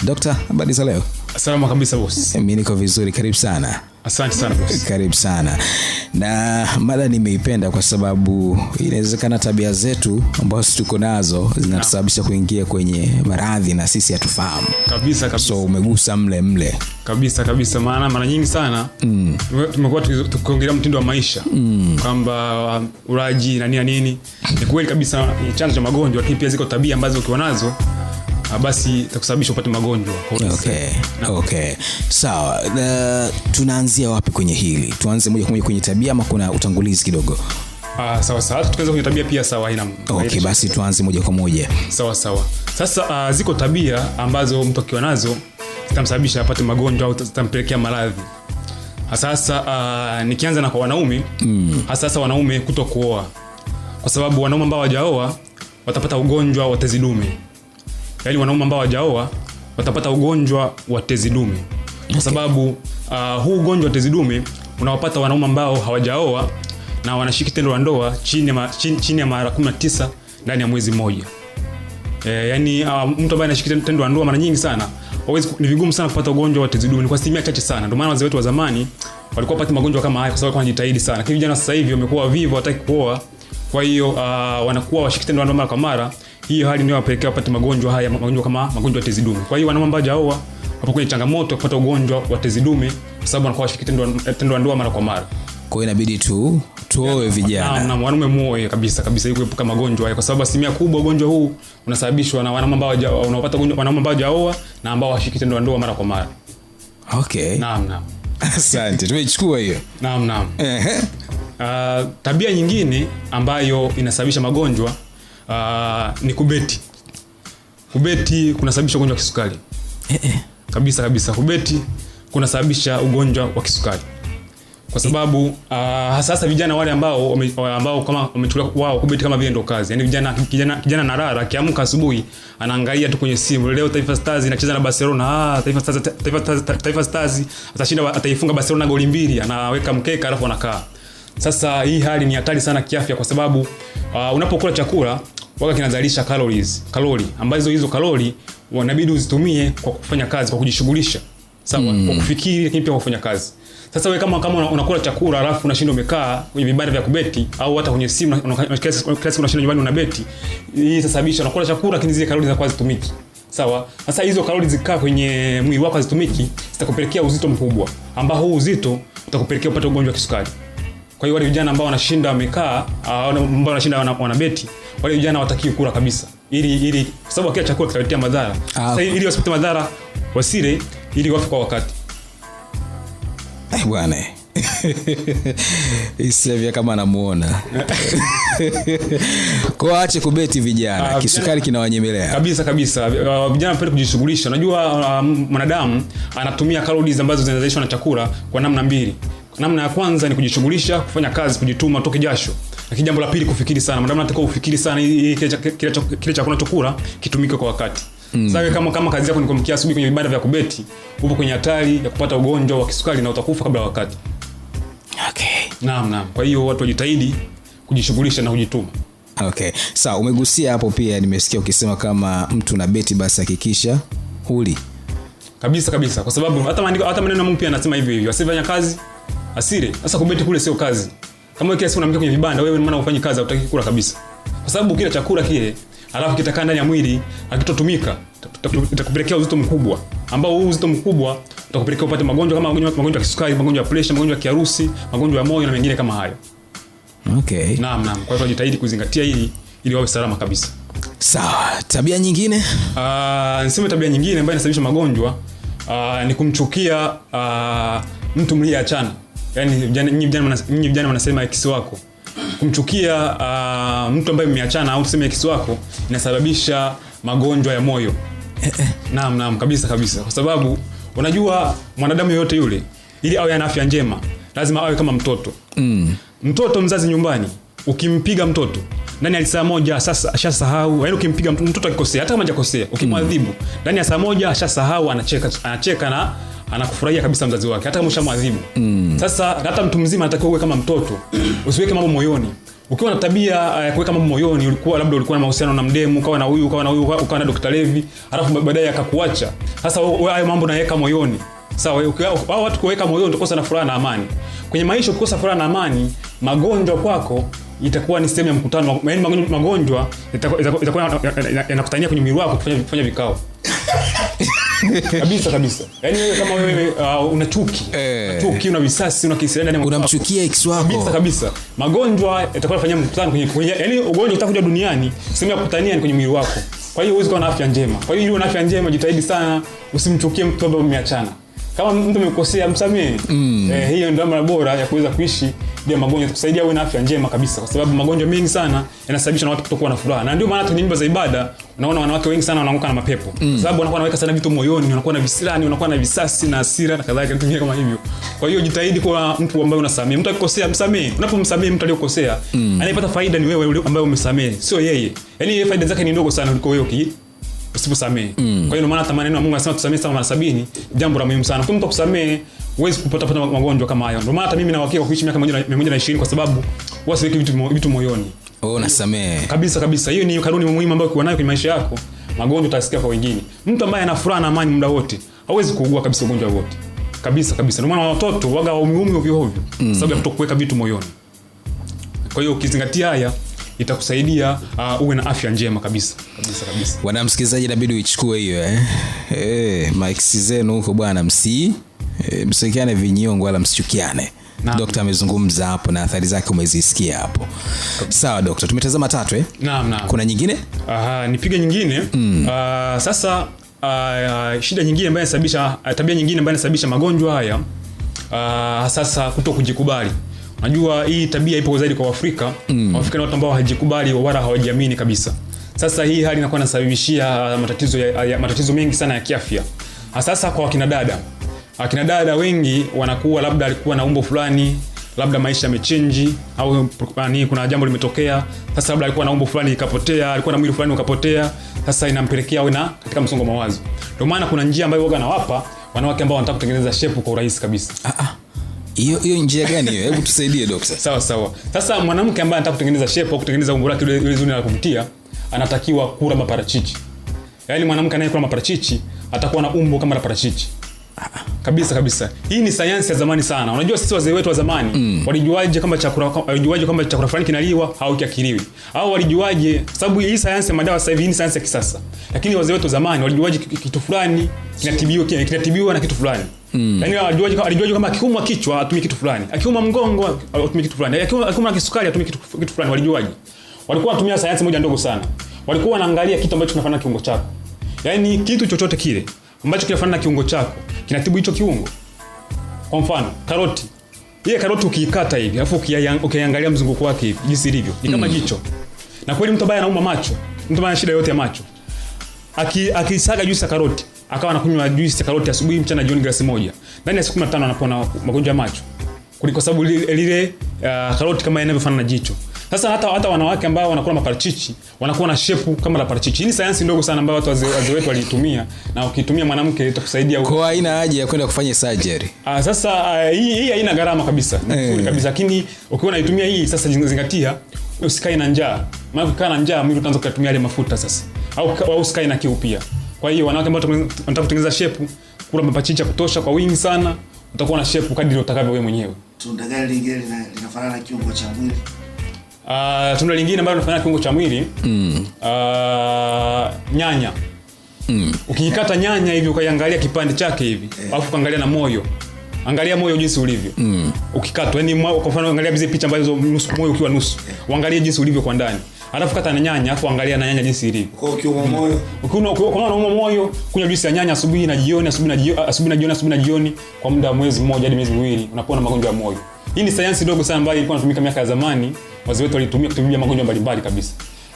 Dokta, habari za leo? Salama kabisa boss. Mimi niko vizuri, karibu sana. Asante sana boss. Karibu sana. Na mada nimeipenda kwa sababu inawezekana tabia zetu ambazo tuko nazo zinatusababisha kuingia kwenye maradhi na sisi hatufahamu. Kabisa. So umegusa mle. Kabisa. Maana mara nyingi sana tumekuwa tukiongelea mtindo wa maisha kwamba ulaji na nini. Ni kweli kabisa ni chanzo cha magonjwa, lakini pia ziko tabia ambazo ukiwa nazo basi itakusababisha upate magonjwa. Okay. Sawa. Tunaanzia wapi kwenye hili? Tuanze moja kwa moja kwenye tabia ama kuna utangulizi kidogo? Sawa. Tukianza kwenye tabia pia sawa ina. Okay, basi tuanze moja kwa moja. Sawa. Sasa ziko tabia ambazo mtu akiwa nazo zitamsababisha apate magonjwa au zitampelekea maradhi. Sasa nikianza na kwa wanaume, hasa wanaume kutokuoa. Kwa sababu wanaume ambao hawajaoa watapata ugonjwa wa tezi dume. Yaani wanaume ambao hawajaoa watapata ugonjwa wa tezi dume. Kwa sababu huu ugonjwa wa tezi dume unawapata wanaume ambao hawajaoa na wanashiriki tendo la ndoa chini ya mara 19 ndani ya mwezi mmoja. Yaani mtu ambaye anashiriki tendo la ndoa mara nyingi sana ni vigumu sana kupata ugonjwa wa tezi dume, ni kwa asilimia chache sana. Ndio maana wazee wetu wa zamani walikuwa wapati magonjwa kama haya kwa sababu wanajitahidi sana. Lakini vijana sasa hivi wamekuwa wavivu, hawataki kuoa. Kwa hiyo wanakuwa washiriki tendo la ndoa mara kwa mara. Hiyo hali ndio inapelekea wapate magonjwa haya, magonjwa kama magonjwa ya tezi dume. Kwa hiyo wanaume ambao hawajaoa hapo kwenye changamoto ya kupata ugonjwa wa tezi dume kwa sababu wanakuwa washiriki tendo la ndoa mara kwa mara. Kwa hiyo inabidi tuoe vijana. Na wanaume muoe kabisa ili kuepuka magonjwa haya, kwa sababu asilimia kubwa ugonjwa huu unasababishwa na wanaume ambao wanapata ugonjwa, wanaume ambao hawajaoa na ambao washiriki tendo la ndoa mara kwa mara. Okay. Naam. Asante. Tumechukua hiyo. Naam. Tabia nyingine ambayo inasababisha magonjwa ni kubeti. Kubeti kunasababisha ugonjwa wa kisukari. Kabisa. Kubeti kunasababisha ugonjwa wa kisukari. Kwa sababu hasa vijana wale ambao kama wamechukulia wao kubeti kama vile ndo kazi. Yaani kijana narara akiamka asubuhi anaangalia tu kwenye simu, leo Taifa Stars inacheza na Barcelona. Taifa Stars atashinda, ataifunga Barcelona goli 2, anaweka mkeka alafu anakaa. Sasa hii hali ni hatari sana kiafya, kwa sababu unapokula chakula waka kinazalisha kalori ambazo hizo kalori wanabidi uzitumie kwa kufanya kazi, kwa kujishughulisha. Sawa, kwa kufikiri lakini pia kwa kufanya kazi. Sasa wewe kama unakula chakula alafu unashinda umekaa kwenye vibanda vya kubeti au hata kwenye simu unashinda nyumbani unabeti, hii itasababisha unakula chakula lakini zile kalori zinakuwa zitumiki. Sawa? Sasa hizo kalori zikaa kwenye mwili wako zitumiki, zitakupelekea uzito mkubwa, ambao huu uzito utakupelekea upate ugonjwa wa kisukari. Kwa hiyo wale vijana ambao wanashinda wamekaa au ambao wanashinda wanabeti, wale vijana hawatakiwi kula kabisa. Ili kwa sababu kila chakula kitaletea madhara. Sasa ili wasipate madhara wasile ili wafe kwa wakati. Bwana. Isevya kama anamuona. Kwa ache kubeti vijana, kisukari kinawanyemelea. Kabisa. Vijana pale kujishughulisha. Unajua mwanadamu anatumia calories ambazo zinazalishwa na chakula kwa namna mbili. Namna ya kwanza ni kujishughulisha, kufanya kazi, kujituma, toke jasho. Lakini jambo la pili kufikiri sana. Mwanadamu anataka ufikiri sana ili kile chakula unachokula kitumike kwa wakati. Sasa kama kazi yako ni kuamkia asubuhi kwenye vibanda vya kubeti, upo kwenye hatari ya kupata ugonjwa wa kisukari na utakufa kabla ya wakati. Okay. Naam. Kwa hiyo watu wajitahidi kujishughulisha na kujituma. Okay. Sawa, umegusia hapo pia, nimesikia ukisema kama mtu na beti basi hakikisha huli. Kabisa. Kwa sababu hata maneno Mungu pia anasema hivyo. Asifanya kazi asile. Sasa kubeti kule sio kazi. Kama wewe kila siku unamkia kwenye vibanda, wewe maana ufanye kazi, hutaki kula kabisa. Kwa sababu kila chakula kile alafu kitakaa ndani ya mwili, hakitotumika, itakupelekea uzito mkubwa, ambao huu uzito mkubwa utakupelekea upate magonjwa kama magonjwa ya kisukari, magonjwa ya pressure, magonjwa ya kiharusi, magonjwa ya moyo na mengine kama hayo. Okay. Naam. Kwa hiyo tujitahidi kuzingatia ili wawe salama kabisa. Sawa. Tabia nyingine? Niseme tabia nyingine ambayo inasababisha magonjwa ni kumchukia mtu mliyeachana. Yaani nyinyi vijana wanasema ex wako. Kumchukia mtu ambaye mmeachana au tuseme ex wako inasababisha magonjwa ya moyo. Naam, kabisa. Kwa sababu unajua mwanadamu yote yule ili awe na afya njema lazima awe kama mtoto. Mtoto mzazi nyumbani, ukimpiga mtoto ndani ya saa moja sasa ashasahau. Yaani ukimpiga mtoto akikosea, hata kama hajakosea, ukimwadhibu ndani ya saa moja ashasahau, anacheka na anakufurahia kabisa mzazi wake hata kama ushamwadhibu. Sasa hata mtu mzima anatakiwa uwe kama mtoto. Usiweke mambo moyoni. ukiwa na tabia ya kuweka mambo moyoni, ulikuwa na mahusiano na mdemu, ukawa na huyu, ukawa na Dr. Levi, alafu baadaye akakuacha. Sasa hayo mambo unaweka moyoni. Sawa, hao watu kuweka moyoni utakosa na furaha na amani. Kwenye maisha ukikosa furaha na amani, magonjwa kwako itakuwa ni sehemu ya mkutano. Yaani magonjwa itakuwa yanakutania kwenye mwili wako kufanya vikao. kabisa. Yaani wewe kama wewe una chuki, una visasi, una kisirani ndani, unamchukia ex wako. Kabisa. Magonjwa yatakuwa yanafanya mkutano kwenye yaani ugonjwa utakuja duniani, sehemu ya kukutania ni kwenye mwili wako. Kwa hiyo huwezi kuwa na afya njema. Kwa hiyo ili uwe na afya njema, jitahidi sana usimchukie mtu ambaye umeachana. Kama mtu amekosea, msamehe. Hiyo ndio namna bora ya kuweza kuishi bila magonjwa, kusaidia uwe na afya njema kabisa, kwa sababu magonjwa mengi sana yanasababishwa na watu kutokuwa na furaha. Na ndio maana kwenye nyumba za ibada unaona wanawake wengi sana wanaanguka na mapepo. Sababu wanakuwa wanaweka sana vitu moyoni, wanakuwa na visirani, wanakuwa na visasi na hasira na kadhalika, vitu vingine kama hivyo. Kwa hiyo jitahidi kuwa mtu ambaye unasamehe. Mtu akikosea, msamehe. Unapomsamehe mtu aliyokosea, anayepata faida ni wewe ambaye umesamehe, sio yeye. Yaani yeye faida zake ni ndogo sana kuliko wewe usiposamehe. Kwa hiyo ndio maana hata maneno ya Mungu anasema tusamehe sana mara 70, jambo la muhimu sana. Kwa mtu kusamehe, huwezi kupata magonjwa kama hayo. Ndio maana hata mimi na uhakika kuishi miaka 120 kwa sababu wasiweki vitu moyoni. Unasamehe. Kabisa. Hiyo ni kanuni muhimu ambayo ukiwa nayo kwenye maisha yako, magonjwa utasikia kwa wengine. Mtu ambaye ana furaha na amani muda wote, hawezi kuugua kabisa ugonjwa wote. Kabisa. Ndio maana watoto waga waumi ovyo sababu ya kutokuweka vitu moyoni. Kwa hiyo ukizingatia haya itakusaidia uwe na afya njema kabisa. Wana msikilizaji, inabidi uichukue hiyo Mike zenu huko bwana, msikiane vinyongo wala msichukiane. Daktari amezungumza hapo na athari zake umezisikia hapo. Sawa daktari, tumetazama 3 Naam. Kuna nyingine? Nipige nyingine. Sasa shida nyingine ambayo inasababisha, tabia nyingine ambayo inasababisha magonjwa haya, sasa kutokujikubali. Unajua hii tabia ipo zaidi kwa Afrika. Afrika ni watu ambao hawajikubali wala hawajiamini kabisa. Sasa hii hali inakuwa inasababishia matatizo mengi sana ya kiafya. Sasa kwa akina dada wengi wanakuwa labda alikuwa na umbo fulani, labda maisha yamechange au kuna jambo limetokea. Sasa labda alikuwa na umbo fulani ikapotea, alikuwa na mwili fulani ukapotea. Sasa inampelekea awe na katika msongo wa mawazo. Ndio maana kuna njia ambayo waga nawapa wanawake ambao wanataka kutengeneza shape kwa urahisi kabisa. Hiyo njia gani hiyo? Hebu tusaidie daktari. Sawa. Sasa mwanamke ambaye anataka kutengeneza shape au kutengeneza umbo lake ile zuri la kuvutia, anatakiwa kula maparachichi. Yaani mwanamke anayekula maparachichi atakuwa na umbo kama la parachichi. Kabisa. Hii ni sayansi ya zamani sana. Unajua sisi wazee wetu wa zamani walijuaje kama chakula fulani kinaliwa au kiakiliwi? Au walijuaje? Sababu hii sayansi ya madawa sasa hivi ni sayansi ya kisasa. Lakini wazee wetu wa zamani walijuaje kitu fulani kinatibiwa na kitu fulani? Yaani walijuaje kama akiumwa kichwa atumie kitu fulani, akiumwa mgongo atumie kitu fulani, akiumwa kisukari atumie kitu fulani. Walijuaje? Walikuwa wanatumia sayansi moja ndogo sana. Walikuwa wanaangalia kitu ambacho kinafanana na kiungo chako. Yaani kitu chochote kile ambacho kinafanana na kiungo chako kinatibu hicho kiungo. Kwa mfano, karoti. Ile karoti ukiikata hivi, alafu ukiangalia mzunguko wake hivi, jinsi ilivyo, ni kama jicho. Na kweli mtu ambaye anauma macho, mtu ambaye ana shida yote ya macho, akisaga juisi ya karoti, akawa anakunywa juisi ya karoti asubuhi, mchana, jioni glasi moja, ndani ya siku 15 anapona magonjwa ya macho. Kwa sababu ile karoti kama inavyofanana na jicho. Sasa hata wanawake ambao wanakula maparachichi wanakuwa na shepu kama la parachichi. Hii ni sayansi ndogo sana ambayo watu wazee wetu walitumia, na ukitumia mwanamke itakusaidia. Kwa haina haja ya kwenda kufanya surgery. Sasa hii haina gharama kabisa. Nzuri kabisa, lakini ukiwa unaitumia hii sasa zingatia usikae na njaa. Maana ukikaa na njaa mwili utaanza kutumia ile mafuta sasa. Au usikae na kiu pia. Kwa hiyo wanawake ambao wanataka kutengeneza shepu, kula maparachichi ya kutosha kwa wingi sana, utakuwa na shepu kadri utakavyo wewe mwenyewe. Tunda gani lingine linafanana na kiungo cha mwili? Tunda lingine ambalo linafanana kiungo cha mwili, nyanya. Ukiikata nyanya hivi ukaiangalia kipande chake hivi, alafu kaangalia na moyo. Angalia moyo jinsi ulivyo. Ukikata, yani kwa mfano angalia hizo picha ambazo nusu moyo ukiwa nusu. Uangalie jinsi ulivyo kwa ndani. Alafu kata na nyanya, alafu angalia na nyanya jinsi ilivyo. Kwa ukiuma moyo. Unauma moyo, kunywa juisi ya nyanya asubuhi na jioni, asubuhi na jioni kwa muda wa mwezi mmoja hadi miezi miwili, unapona magonjwa ya moyo. Hii ni sayansi ndogo sana ambayo ilikuwa inatumika miaka ya zamani. Wazee wetu walitumia kutibia magonjwa mbalimbali kabisa.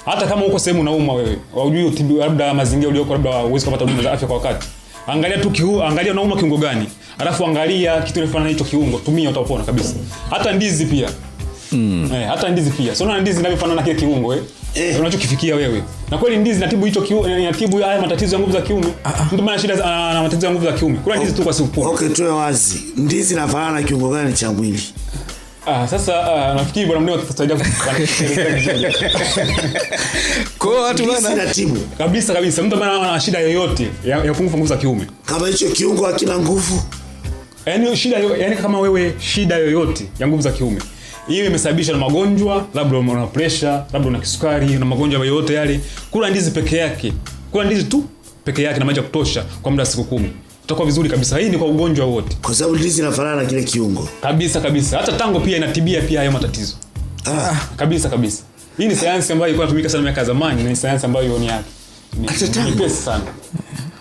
Hata kama uko sehemu unaumwa wewe, hujui utibu labda mazingira ulioko, labda uweze kupata huduma za afya kwa wakati. Angalia tu angalia unauma kiungo gani. Alafu angalia kitu kinafanana na hicho kiungo, tumia utapona kabisa. Hata ndizi pia. Hata ndizi pia. Sio ndizi inavyofanana na kile kiungo unachokifikia wewe. Na kweli ndizi inatibu hicho kiungo, inatibu haya matatizo ya nguvu za kiume. Mtu mwenye shida na matatizo ya nguvu za kiume. Kula ndizi tu kwa siku. Okay, tuwe wazi. Ndizi inafanana na kiungo gani cha mwili? Sasa nafikiri bwana Mneo tutasaidia kwa watu bana kabisa mtu ambaye ana shida yoyote ya upungufu wa nguvu za kiume. Kama hicho kiungo hakina nguvu. Yaani kama wewe shida yoyote ya nguvu za kiume. Hiyo imesababishwa na magonjwa, labda una pressure, labda una kisukari, na magonjwa yoyote yale. Kula ndizi peke yake. Kula ndizi tu peke yake na maji ya kutosha kwa muda wa siku 10. Utakuwa vizuri kabisa. Hii ni kwa ugonjwa wote. Kwa sababu ndizi inafanana na kile kiungo. Kabisa. Hata tango pia inatibia pia hayo matatizo. Kabisa. Hii ni sayansi ambayo ilikuwa inatumika sana miaka ya zamani, na ni sayansi ambayo ni yake. Ni pesa sana.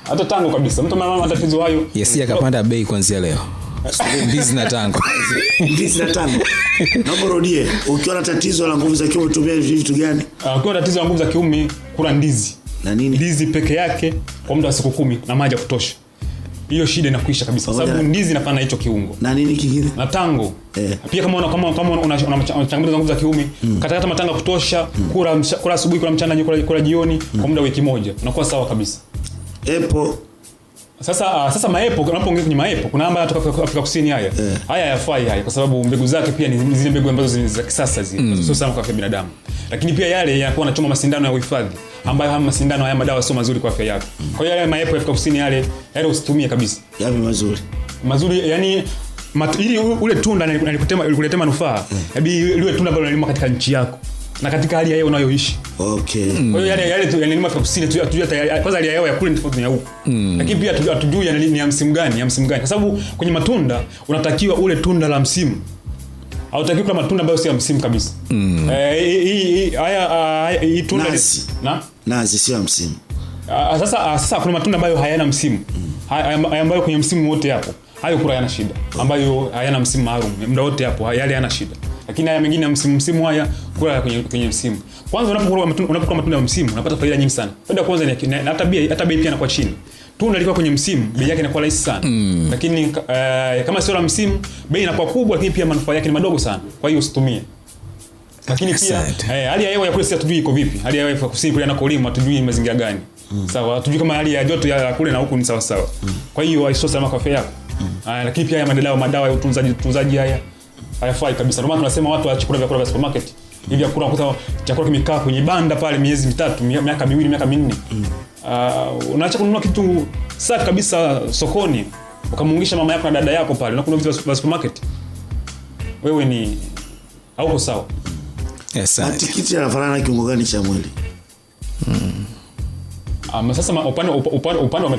Hata tango kabisa. Mtu mama matatizo hayo. Yes, akapanda bei kuanzia leo. Ndizi na tango. Naomba rudie. Ukiwa na tatizo la nguvu za kiume tumia vitu gani? Ukiwa na tatizo la nguvu za kiume kula ndizi. Na nini? Ndizi peke yake kwa muda wa siku 10 na maji ya kutosha. Hiyo shida inakwisha kabisa. Kwa sababu ndizi inafanya hicho kiungo. Na nini kingine? Na tango. Pia kama una changamoto za nguvu za kiume, katakata matanga kutosha, kula asubuhi, kula mchana, kula jioni kwa muda wa wiki moja. Unakuwa sawa kabisa. Apple. Sasa maepo, unapoongea kwenye maepo, kuna ambayo kutoka Afrika Kusini haya. Haya hayafai haya kwa sababu mbegu zake pia ni zile mbegu ambazo za kisasa zile. Sio sana kwa afya binadamu. Lakini pia yale yanakuwa yanachoma masindano ya uhifadhi ambayo haya masindano haya madawa sio mazuri kwa afya yako. Kwa hiyo yale maepo ya Afrika Kusini yale usitumie kabisa. Yapi mazuri? Yani ili ule tunda nilikuletea manufaa. Hebu ile tunda ambalo unalima katika nchi yako na katika hali ya hewa unayoishi. Okay. Kwa hiyo yale tu yanalima Afrika Kusini tu hatujui kwanza hali ya hewa ya kule tofauti na huko. Lakini pia hatujui ni ya msimu gani, Kwa sababu kwenye matunda unatakiwa ule tunda la msimu. Hautakiwi kula matunda ambayo si ya msimu kabisa. Hii tunda nazi sio ya msimu. Sasa kuna matunda ambayo hayana msimu. Ambayo kwenye msimu wote hapo. Hayo kula yana shida. Ambayo hayana msimu maalum. Muda wote hapo yale yana shida. Lakini haya mengine ya msimu haya kula kwenye msimu. Kwanza unapokula matunda ya msimu unapata faida nyingi sana. Faida kwanza ni hata bei pia inakuwa chini. Tunda liko kwenye msimu, bei yake inakuwa rahisi sana. Lakini kama sio la msimu, bei inakuwa kubwa, lakini pia manufaa yake ni madogo sana. Kwa hiyo usitumie. Lakini pia hali ya hewa ya kule si hatujui iko vipi. Hali ya hewa ya Kusini kule anakolima hatujui mazingira gani. Sawa, hatujui kama hali ya joto ya kule na huku ni sawa sawa. Kwa hiyo haisio salama kwa afya yako. Lakini pia madawa ya utunzaji haya hayafai kabisa. Ndio maana tunasema watu waache kula vyakula vya supermarket. Hivi vyakula kuta chakula kimekaa kwenye banda pale miezi 3, miaka 2, miaka 4. Unaacha kununua kitu safi kabisa sokoni, ukamuungisha mama yako na dada yako pale, na kuna vitu vya supermarket. Wewe ni hauko sawa. Yes, tikiti yanafanana na kiungo gani cha mwili? Sasa upande wa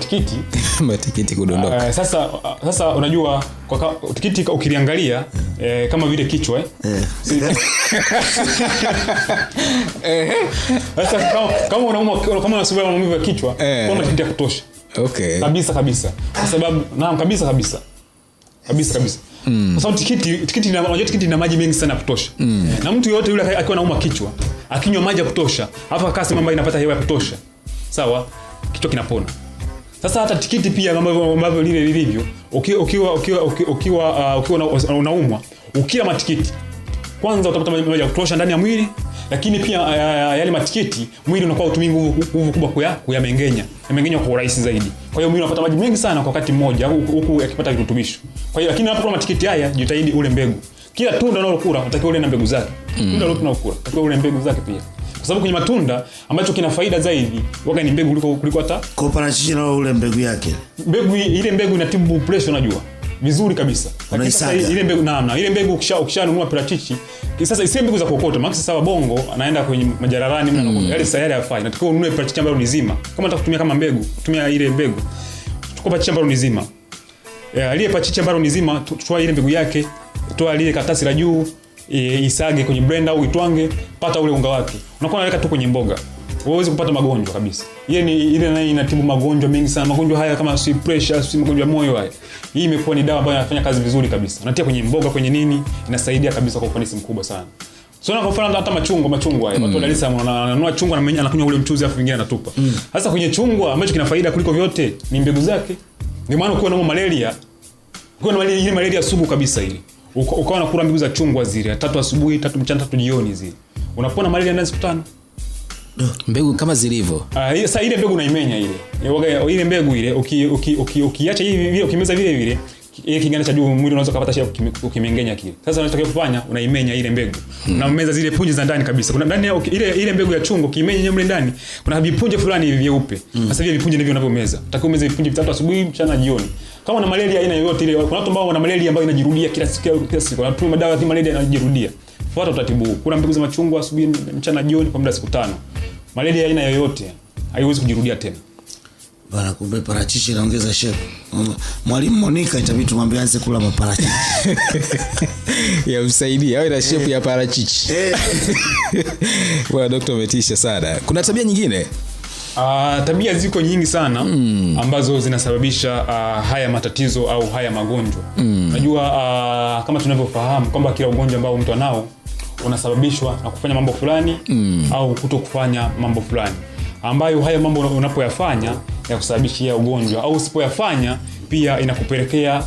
matikiti kudondoka. Sasa unajua kwa tikiti ukiliangalia kama vile kichwa Sasa kama unasubiri maumivu ya kichwa, kuna tikiti ya kutosha. Okay. Kabisa. Kwa sababu kabisa. Kwa sababu tikiti ina maji mengi sana ya kutosha. Na mtu yote yule akiwa anauma kichwa, akinywa maji ya kutosha, alafu akasema kwamba inapata hewa ya kutosha. Sawa, kichwa kinapona. Sasa hata tikiti pia ambavyo lilivyo, ukiwa unaumwa, ukila matikiti, kwanza utapata maji ya kutosha ndani ya mwili, lakini pia yale matikiti mwili unakuwa utumii nguvu kubwa kuyamengenya. Yamengenya kwa urahisi zaidi. Kwa hiyo mwili unapata maji mengi sana kwa wakati mmoja huku yakipata virutubisho. Kwa hiyo lakini unapokula matikiti haya, jitahidi ule mbegu. Kila tunda unalokula unatakiwa ule na mbegu zake. Tunda lote unalokula unatakiwa ule mbegu zake pia. Kwa sababu kwenye matunda ambacho kina faida zaidi waga ni mbegu kuliko hata kwa parachichi na ule mbegu yake. Ile mbegu inatibu pressure unajua. Vizuri kabisa. Sasa ile mbegu ile mbegu ukishanunua parachichi, sasa isiwe mbegu za kokota. Maana sasa wabongo anaenda kwenye majararani yale sayari hafai. Natakiwa ununue parachichi ambayo ni zima. Kama unataka kutumia kama mbegu, tumia ile mbegu. Chukua parachichi ambayo ni zima. Ile parachichi ambayo ni zima, chukua ile mbegu yake, toa ile karatasi la juu, isage kwenye blender au itwange, pata ule unga wake. Unakuwa unaweka tu kwenye mboga. Huwezi kupata magonjwa kabisa. Ile nayo inatibu magonjwa mengi sana. Magonjwa haya kama si pressure, si magonjwa ya moyo haya. Hii imekuwa ni dawa ambayo inafanya kazi vizuri kabisa. Unatia kwenye mboga, kwenye nini, inasaidia kabisa kwa ufanisi mkubwa sana. So na kwa mfano hata machungwa haya. Watu wa Dar es Salaam wananunua chungwa na anakunywa ule mchuzi afu vingine anatupa. Sasa kwenye chungwa ambacho kina faida kuliko vyote ni mbegu zake. Ndio maana ukiwa na malaria, ile malaria sugu kabisa ile. Ukawa unakula mbegu za chungwa zile 3 asubuhi, 3 mchana, 3 jioni zile. Unapona malaria ndani ya siku 5. Mbegu kama zilivyo. Sasa ile mbegu unaimenya ile. Ile mbegu ile ukiacha hivi vile ukimeza vile ile kiganja cha juu mwili unaweza kupata shida ukimengenya kile. Sasa unachotakiwa kufanya unaimenya ile mbegu. Unameza zile punje za ndani kabisa. Kuna ndani ile mbegu ya chungu kimenya mle ndani kuna vipunje fulani hivi vyeupe. Sasa vile vipunje ndivyo unavyomeza. Utakiwa umeze vipunje vitatu asubuhi, mchana, jioni. Kama una malaria aina yoyote ile, kuna watu ambao wana malaria ambayo inajirudia kila siku. Wanatumia madawa ya malaria yanajirudia. Fuata utaratibu huu. Kuna mbegu za machungwa asubuhi, mchana, jioni kwa muda siku 5. Malaria aina yoyote haiwezi kujirudia tena. Bana, kumbe parachichi inaongeza shape. Mwalimu Monica itabidi tumwambie aanze kula maparachichi. Ya usaidia awe na shape ya parachichi. Bwana daktari umetisha sana. Kuna tabia nyingine? Tabia ziko nyingi sana ambazo zinasababisha haya matatizo au haya magonjwa. Unajua kama tunavyofahamu kwamba kila ugonjwa ambao mtu anao unasababishwa na kufanya mambo fulani au kutokufanya mambo fulani, ambayo haya mambo unapoyafanya ya kusababishia ugonjwa au usipoyafanya pia inakupelekea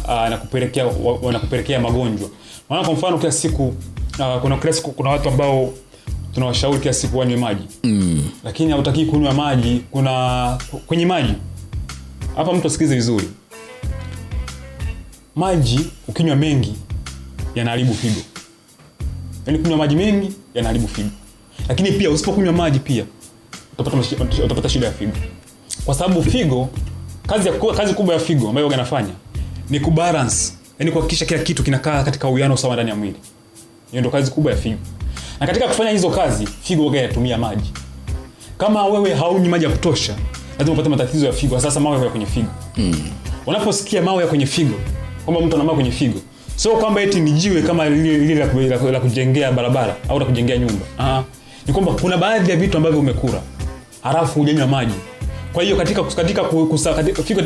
magonjwa. Maana kwa mfano kila siku kuna watu ambao tunawashauri kila siku wanywe maji. Lakini hutaki kunywa maji, kwenye maji. Hapa mtu asikize vizuri. Maji ukinywa mengi yanaharibu figo. Yaani kunywa maji mengi yanaharibu figo. Lakini pia usipokunywa maji pia utapata shida ya figo. Kwa sababu figo, kazi kubwa ya figo ambayo yanafanya ni kubalance, yaani kuhakikisha kila kitu kinakaa katika uwiano sawa ndani ya mwili. Hiyo ndio kazi kubwa ya figo. Na katika kufanya hizo kazi, figo inatumia maji. Kama wewe haunywi maji ya kutosha, lazima upate matatizo ya figo. Sasa mawe ya kwenye figo. Unaposikia mawe ya kwenye figo, kwamba mtu ana mawe kwenye figo, sio kwamba eti ni jiwe kama lile la kujengea barabara au la kujengea nyumba. Ni kwamba kuna baadhi ya vitu ambavyo umekula, halafu hujanywa maji. Kwa hiyo katika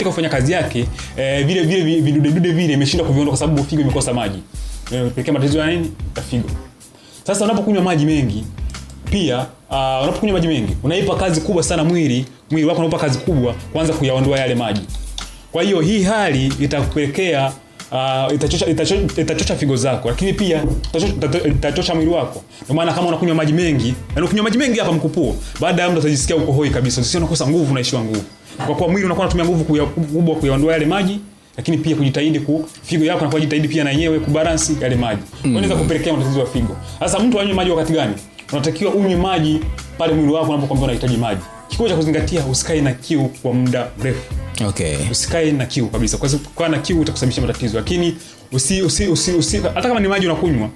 kufanya kazi yake, vile vidude vile imeshindwa kuviondoa kwa sababu figo imekosa maji. Pekee matatizo ya nini? Ya figo. Sasa unapokunywa maji mengi, pia unapokunywa maji mengi, unaipa kazi kubwa sana mwili wako unaipa kazi kubwa kuanza kuyaondoa yale maji. Kwa hiyo hii hali itakupelekea itachosha figo zako, lakini pia itachosha mwili wako. Kwa maana kama unakunywa maji mengi, na unakunywa maji mengi hapa mkupuo, baada ya muda utajisikia uko hoi kabisa. Sio unakosa nguvu, unaishiwa nguvu. Kwa kuwa mwili unakuwa unatumia nguvu kubwa kuyaondoa yale maji, lakini pia kujitahidi figo yako na kujitahidi pia na yenyewe kubalance yale maji. Unaweza kupelekea matatizo ya figo. Sasa mtu anywe maji wakati gani? Unatakiwa unywe maji pale mwili wako unapokuambia unahitaji maji. Kikubwa cha kuzingatia, usikae na kiu kwa muda mrefu. Okay. Usikae na kiu kabisa. Kwa sababu kwa na kiu utakusababisha matatizo. Lakini hata kama ni maji unakunywa,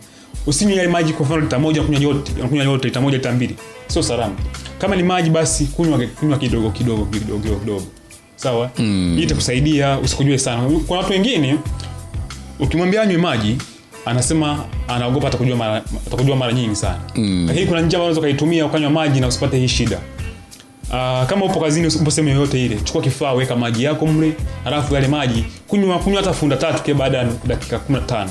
usinywe yale maji kwa mfano lita moja unakunywa yote lita moja lita mbili. Sio salama. Kama ni maji basi kunywa kidogo. Sawa? Hii itakusaidia usikujue sana. Kuna watu wengine ukimwambia anywe maji, anasema anaogopa atakujua mara nyingi sana. Lakini kuna njia unaweza kaitumia ukanywa maji na usipate hii shida. Kama upo kazini, usipo sehemu yoyote ile, chukua kifaa, weka maji yako mle, halafu yale maji kunywa hata funda 3 kwa baada ya dakika 15.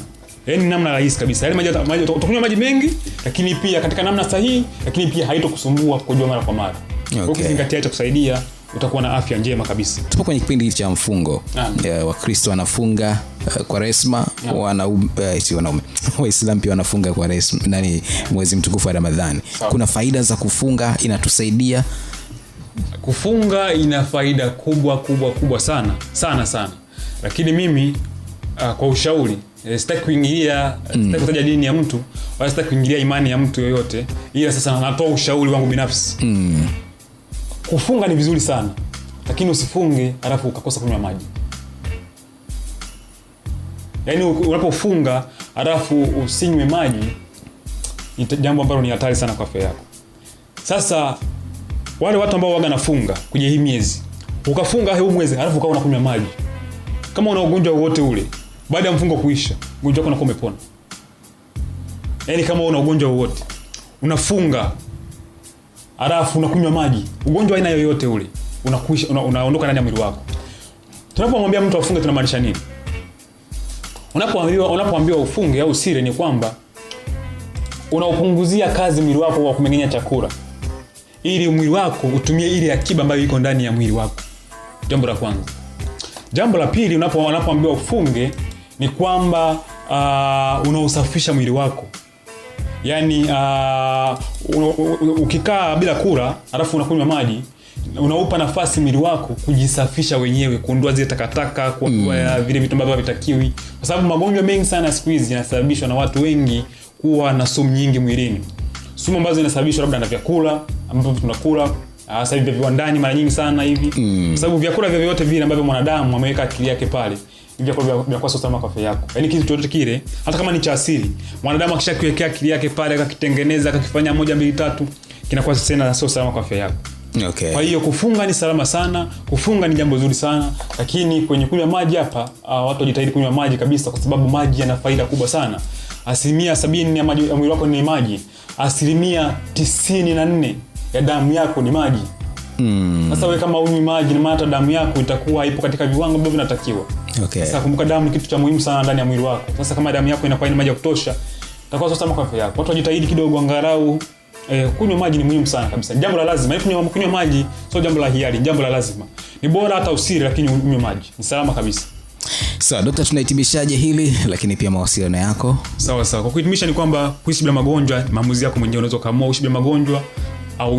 Yaani namna rahisi kabisa. Yale maji utakunywa maji mengi, lakini pia katika namna sahihi, lakini pia haitokusumbua kujua mara kwa mara. Okay. Ukizingatia itakusaidia, utakuwa na afya njema kabisa. Tupo kwenye kipindi cha mfungo. Wakristo wanafunga Kwaresma, wanaume Waislamu pia wanafunga Kwaresma, mwezi mtukufu wa Ramadhani. Kuna faida za kufunga, inatusaidia. Kufunga ina faida kubwa sana. Lakini mimi kwa ushauri, sitaki kuingilia, sitaki kutaja dini ya mtu, wala sitaki kuingilia imani ya mtu yoyote. Ila sasa natoa ushauri wangu binafsi. Kufunga ni vizuri sana, lakini usifunge halafu ukakosa kunywa maji. Yaani unapofunga halafu usinywe maji, ni jambo ambalo ni hatari sana kwa afya yako. Sasa wale watu ambao waga nafunga kwenye hii miezi, ukafunga huu mwezi halafu ukawa unakunywa maji, kama una ugonjwa wote ule, baada ya mfungo kuisha, ugonjwa wako unakuwa umepona. Yaani kama una ugonjwa wote, unafunga halafu unakunywa maji, ugonjwa aina yoyote ule unakuisha, unaondoka ndani ya mwili wako. Tunapomwambia mtu afunge tunamaanisha nini? Unapoambiwa ufunge au usile, ni kwamba unaupunguzia kazi mwili wako wa kumeng'enya chakula, ili mwili wako utumie ile akiba ambayo iko ndani ya mwili wako. Jambo la kwanza. Jambo la pili, unapoambiwa ufunge, ni kwamba unausafisha mwili wako. Yaani ukikaa bila kula halafu unakunywa maji, unaupa nafasi mwili wako kujisafisha wenyewe, kuondoa zile takataka, kuondoa vile vitu ambavyo havitakiwi, kwa sababu magonjwa mengi sana siku hizi yanasababishwa na watu wengi kuwa na sumu nyingi mwilini. Sumu ambazo zinasababishwa labda na vyakula ambavyo tunakula sasa hivi viwandani mara nyingi sana hivi, kwa sababu vyakula vyovyote vile ambavyo mwanadamu ameweka akili yake pale, vyakula vya kwa salama kwa afya yako. Yaani kitu chochote kile, hata kama ni cha asili, mwanadamu akishakiwekea akili yake pale, akakitengeneza, akakifanya 1 2 3, kinakuwa tena sio salama kwa afya yako. Okay. Kwa hiyo kufunga ni salama sana, kufunga ni jambo zuri sana, lakini kwenye kunywa maji hapa watu wajitahidi kunywa maji kabisa, kwa sababu maji yana faida kubwa sana. 70% ya maji ya mwili wako ni maji. 94% ya damu yako ni maji. Sasa wewe kama unywi maji, na maana damu yako itakuwa ipo katika viwango ambavyo vinatakiwa. Okay. Sasa kumbuka, damu ni kitu cha muhimu sana ndani ya mwili wako. Sasa kama damu yako inakuwa ina maji ya kutosha, itakuwa sasa salama kwa afya yako. Watu wajitahidi kidogo angalau kunywa maji ni muhimu sana kabisa. Jambo la lazima. Kunywa maji sio jambo la hiari, jambo la lazima. Ni bora hata usiri, lakini unywe maji. Ni salama kabisa. Sawa, daktari, tunahitimishaje hili, lakini pia mawasiliano yako? Sawa. Kwa kuhitimisha ni kwamba kuishi bila magonjwa ni maamuzi yako mwenyewe. Unaweza kuamua uishi bila magonjwa au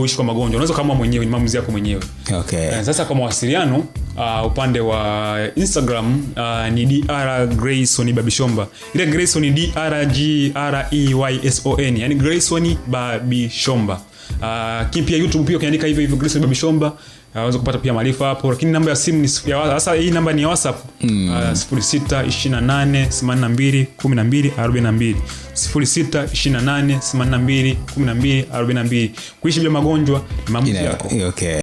uishi kwa magonjwa. Unaweza kuamua mwenyewe, ni maamuzi yako mwenyewe. Okay. Sasa kwa mawasiliano upande wa Instagram ni Dr. Grayson Babishomba. Ile Grayson ni DRGREYSON, yani Grayson Babishomba. Pia YouTube pia ukiandika hivyo Grayson Babishomba unaweza kupata pia maarifa hapo, lakini namba ya simu ni sasa hii namba ni ya WhatsApp 0628821242 0628821242. Kuishi bila magonjwa ni maamuzi yako. Okay.